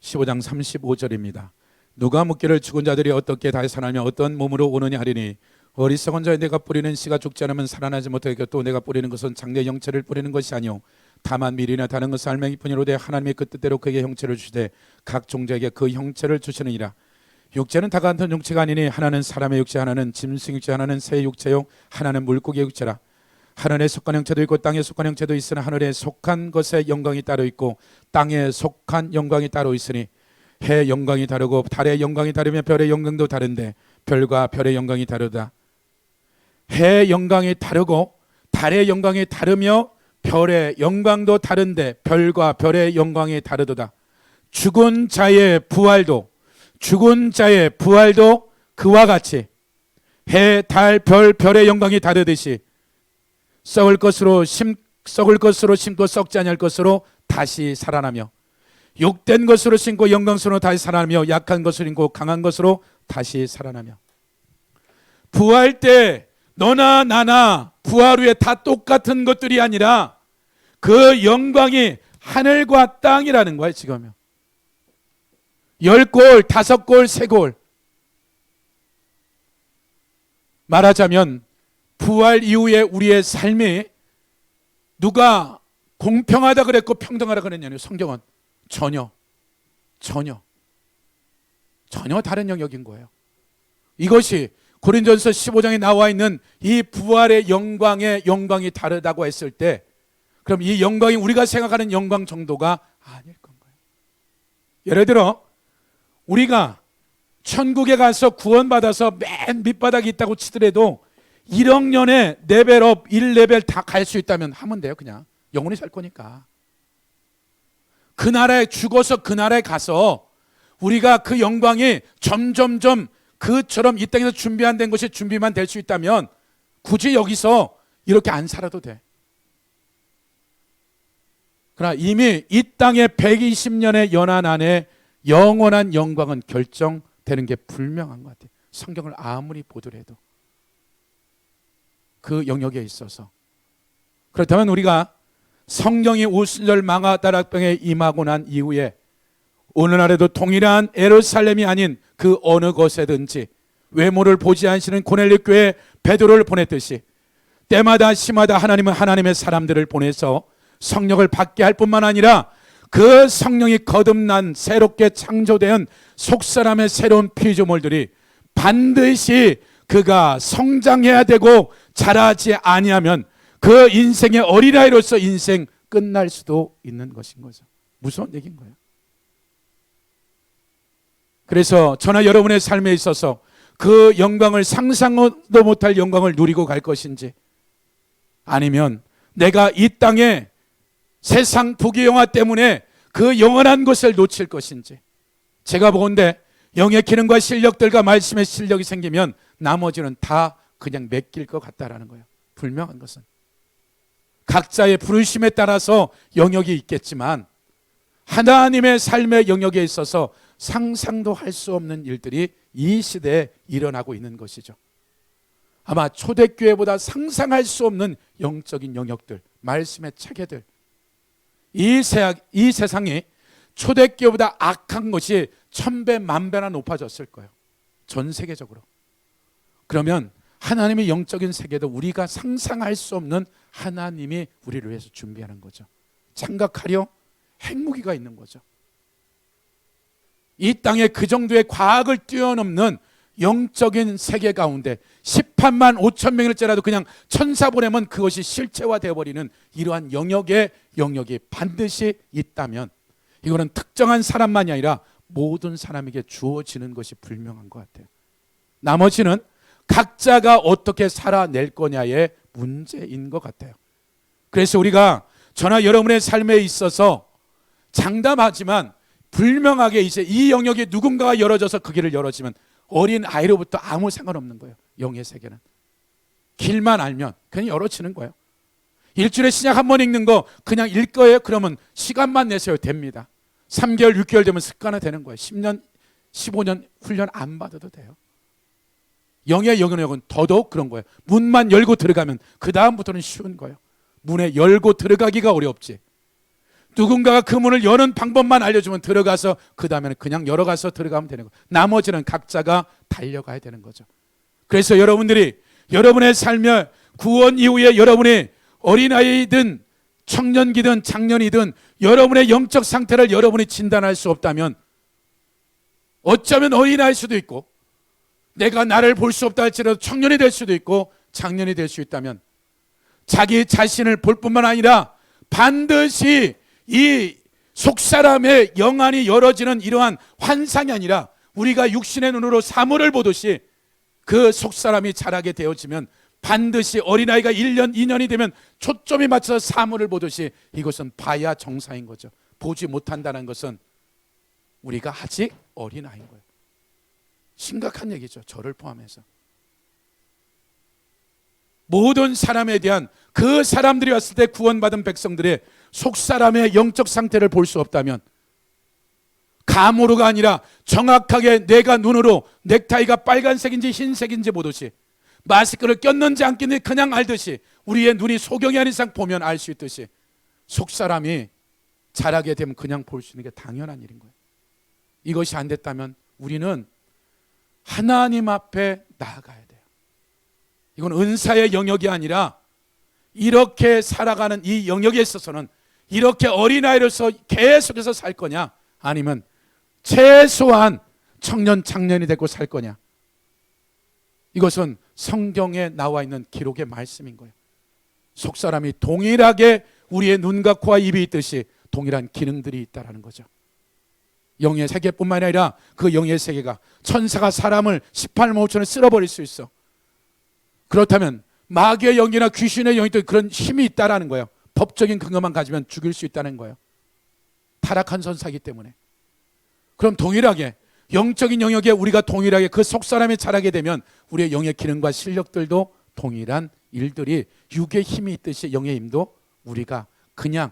S1: (15장) 35절입니다. 누가 묻기를 죽은 자들이 어떻게 다시 살아나며 어떤 몸으로 오느냐 하리니, 어리석은 자의 내가 뿌리는 씨가 죽지 않으면 살아나지 못하겠고 또 내가 뿌리는 것은 장래 형체를 뿌리는 것이 아니오 다만 미리나 다른 것을 알맹이뿐이로되 하나님의 그 뜻대로 그에게 형체를 주시되 각 종자에게 그 형체를 주시느니라. 육체는 다 같은 육체가 아니니 하나는 사람의 육체, 하나는 짐승 육체, 하나는 새 육체요 하나는 물고기의 육체라. 하늘에 속한 형체도 있고 땅에 속한 형체도 있으나 하늘에 속한 것의 영광이 따로 있고 땅에 속한 영광이 따로 있으니, 해의 영광이 다르고 달의 영광이 다르며 별의 영광도 다른데 별과 별의 영광이 다르다. 해의 영광이 다르고 달의 영광이 다르며 별의 영광도 다른데 별과 별의 영광이 다르도다. 죽은 자의 부활도 그와 같이 해, 달, 별, 별의 영광이 다르듯이 썩을 것으로 심고 썩지 아니할 것으로 다시 살아나며, 욕된 것으로 심고 영광스러워 다시 살아나며, 약한 것으로 심고 강한 것으로 다시 살아나며. 부활 때 너나 나나 부활 후에 다 똑같은 것들이 아니라 그 영광이 하늘과 땅이라는 거예요. 지금 10골, 5골, 3골. 말하자면 부활 이후에 우리의 삶이 누가 공평하다 그랬고 평등하다 그랬냐면 성경은 전혀 다른 영역인 거예요. 이것이 고린도전서 15장에 나와 있는 이 부활의 영광이 다르다고 했을 때, 그럼 이 영광이 우리가 생각하는 영광 정도가 아닐 건가요? 예를 들어 우리가 천국에 가서 구원받아서 맨 밑바닥에 있다고 치더라도 1억 년에 레벨업 1레벨 다 갈 수 있다면 하면 돼요. 그냥 영원히 살 거니까. 그 나라에 죽어서 그 나라에 가서 우리가 그 영광이 점점점 그처럼 이 땅에서 준비 안 된 것이 준비만 될 수 있다면 굳이 여기서 이렇게 안 살아도 돼. 그러나 이미 이 땅의 120년의 연한 안에 영원한 영광은 결정되는 게 불명한 것 같아요. 성경을 아무리 보더라도 그 영역에 있어서. 그렇다면 우리가 성경이 오순절 마가다락방에 임하고 난 이후에 오늘날에도 동일한 예루살렘이 아닌 그 어느 곳에든지 외모를 보지 않으시는 고넬료 교회 베드로를 보냈듯이 때마다 시마다 하나님은 하나님의 사람들을 보내서 성령을 받게 할 뿐만 아니라 그 성령이 거듭난 새롭게 창조된 속사람의 새로운 피조물들이 반드시 그가 성장해야 되고 자라지 아니하면 그 인생의 어린아이로서 인생 끝날 수도 있는 것인 거죠. 무서운 얘기인 거예요. 그래서 저나 여러분의 삶에 있어서 그 영광을 상상도 못할 영광을 누리고 갈 것인지, 아니면 내가 이 땅에 세상 부귀영화 때문에 그 영원한 것을 놓칠 것인지. 제가 보건대 영의 기능과 실력들과 말씀의 실력이 생기면 나머지는 다 그냥 맡길 것 같다라는 거예요. 분명한 것은 각자의 부르심에 따라서 영역이 있겠지만 하나님의 삶의 영역에 있어서 상상도 할 수 없는 일들이 이 시대에 일어나고 있는 것이죠. 아마 초대교회보다 상상할 수 없는 영적인 영역들, 말씀의 체계들, 이 세상이 초대교회보다 악한 것이 1000배, 10,000배나 높아졌을 거예요. 전 세계적으로. 그러면 하나님의 영적인 세계도 우리가 상상할 수 없는 하나님이 우리를 위해서 준비하는 거죠. 장각하려 핵무기가 있는 거죠. 이 땅에 그 정도의 과학을 뛰어넘는 영적인 세계 가운데 18만 5천 명일지라도 그냥 천사 보내면 그것이 실체화되어 버리는 이러한 영역이 반드시 있다면 이거는 특정한 사람만이 아니라 모든 사람에게 주어지는 것이 분명한 것 같아요. 나머지는 각자가 어떻게 살아낼 거냐의 문제인 것 같아요. 그래서 우리가 저나 여러분의 삶에 있어서 장담하지만 분명하게 이제 이 영역이 누군가가 열어줘서 그 길을 열어지면 어린 아이로부터 아무 상관없는 거예요. 영의 세계는 길만 알면 그냥 열어지는 거예요. 일주일에 신약 한 번 읽는 거 그냥 읽어요. 그러면 시간만 내세요. 됩니다. 3개월 6개월 되면 습관화 되는 거예요. 10년 15년 훈련 안 받아도 돼요. 영의 영역은 더더욱 그런 거예요. 문만 열고 들어가면 그 다음부터는 쉬운 거예요. 문에 열고 들어가기가 어렵지. 누군가가 그 문을 여는 방법만 알려주면 들어가서 그 다음에는 그냥 열어가서 들어가면 되는 거예요. 나머지는 각자가 달려가야 되는 거죠. 그래서 여러분들이 여러분의 삶의 구원 이후에 여러분이 어린아이든 청년기든 장년이든 여러분의 영적 상태를 여러분이 진단할 수 없다면 어쩌면 어린아이일 수도 있고 내가 나를 볼 수 없다 할지라도 청년이 될 수도 있고 장년이 될 수 있다면 자기 자신을 볼 뿐만 아니라 반드시 이 속사람의 영안이 열어지는 이러한 환상이 아니라 우리가 육신의 눈으로 사물을 보듯이 그 속사람이 자라게 되어지면 반드시 어린아이가 1년, 2년이 되면 초점이 맞춰서 사물을 보듯이 이것은 봐야 정상인 거죠. 보지 못한다는 것은 우리가 아직 어린아이인 거예요. 심각한 얘기죠. 저를 포함해서. 모든 사람에 대한 그 사람들이 왔을 때 구원받은 백성들의 속사람의 영적 상태를 볼 수 없다면 감으로가 아니라 정확하게 내가 눈으로 넥타이가 빨간색인지 흰색인지 보듯이 마스크를 꼈는지 안 꼈는지 그냥 알듯이 우리의 눈이 소경이 아닌 이상 보면 알 수 있듯이 속사람이 자라게 되면 그냥 볼 수 있는 게 당연한 일인 거예요. 이것이 안 됐다면 우리는 하나님 앞에 나아가야 돼요. 이건 은사의 영역이 아니라 이렇게 살아가는 이 영역에 있어서는 이렇게 어린아이로서 계속해서 살 거냐 아니면 최소한 청년 장년이 되고 살 거냐. 이것은 성경에 나와 있는 기록의 말씀인 거예요. 속사람이 동일하게 우리의 눈과 코와 입이 있듯이 동일한 기능들이 있다는 거죠. 영의 세계뿐만 아니라 그 영의 세계가 천사가 사람을 18만 5천을 쓸어버릴 수 있어. 그렇다면 마귀의 영이나 귀신의 영이 또 그런 힘이 있다는 거예요. 법적인 근거만 가지면 죽일 수 있다는 거예요. 타락한 선사이기 때문에. 그럼 동일하게 영적인 영역에 우리가 동일하게 그 속사람이 자라게 되면 우리의 영의 기능과 실력들도 동일한 일들이 육의 힘이 있듯이 영의 힘도 우리가 그냥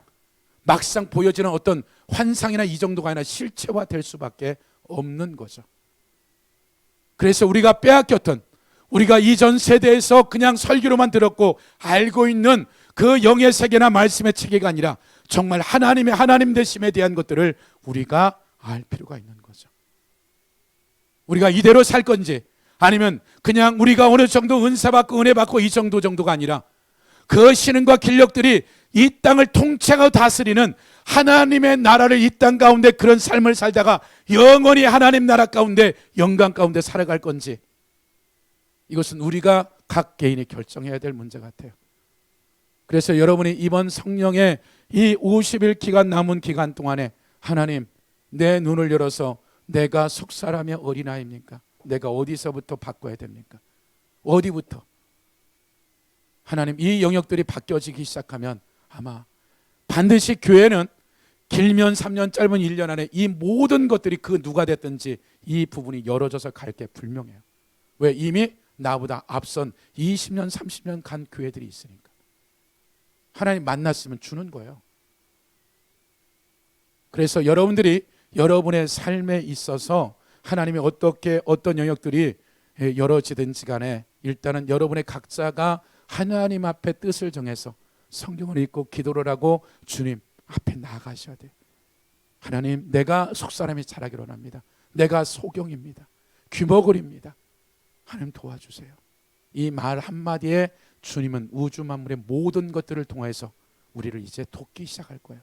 S1: 막상 보여지는 어떤 환상이나 이 정도가 아니라 실체화될 수밖에 없는 거죠. 그래서 우리가 빼앗겼던 우리가 이전 세대에서 그냥 설교로만 들었고 알고 있는 그 영의 세계나 말씀의 체계가 아니라 정말 하나님의 하나님 되심에 대한 것들을 우리가 알 필요가 있는 거죠. 우리가 이대로 살 건지 아니면 그냥 우리가 어느 정도 은사 받고 은혜 받고 이 정도가 아니라 그 신앙과 길력들이 이 땅을 통치하고 다스리는 하나님의 나라를 이 땅 가운데 그런 삶을 살다가 영원히 하나님 나라 가운데 영광 가운데 살아갈 건지, 이것은 우리가 각 개인이 결정해야 될 문제 같아요. 그래서 여러분이 이번 성령의 이 50일 기간 남은 기간 동안에 하나님, 내 눈을 열어서 내가 속사람의 어린아이입니까? 내가 어디서부터 바꿔야 됩니까? 어디부터? 하나님, 이 영역들이 바뀌어지기 시작하면 아마 반드시 교회는 길면 3년, 짧은 1년 안에 이 모든 것들이 그 누가 됐든지 이 부분이 열어져서 갈 게 분명해요. 왜? 이미 나보다 앞선 20년, 30년 간 교회들이 있으니까. 하나님 만났으면 주는 거예요. 그래서 여러분들이 여러분의 삶에 있어서 하나님이 어떻게 어떤 영역들이 열어지든지 간에 일단은 여러분의 각자가 하나님 앞에 뜻을 정해서 성경을 읽고 기도를 하고 주님 앞에 나아가셔야 돼요. 하나님, 내가 속사람이 자라기를 원합니다. 내가 소경입니다. 귀머거리입니다. 하나님 도와주세요. 이 말 한마디에 주님은 우주 만물의 모든 것들을 통해서 우리를 이제 돕기 시작할 거예요.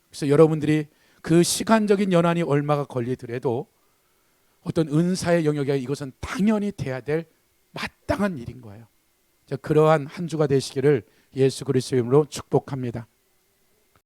S1: 그래서 여러분들이 그 시간적인 연한이 얼마가 걸리더라도 어떤 은사의 영역에 이것은 당연히 돼야 될 마땅한 일인 거예요. 그러한 한 주가 되시기를 예수 그리스도의 이름으로 축복합니다.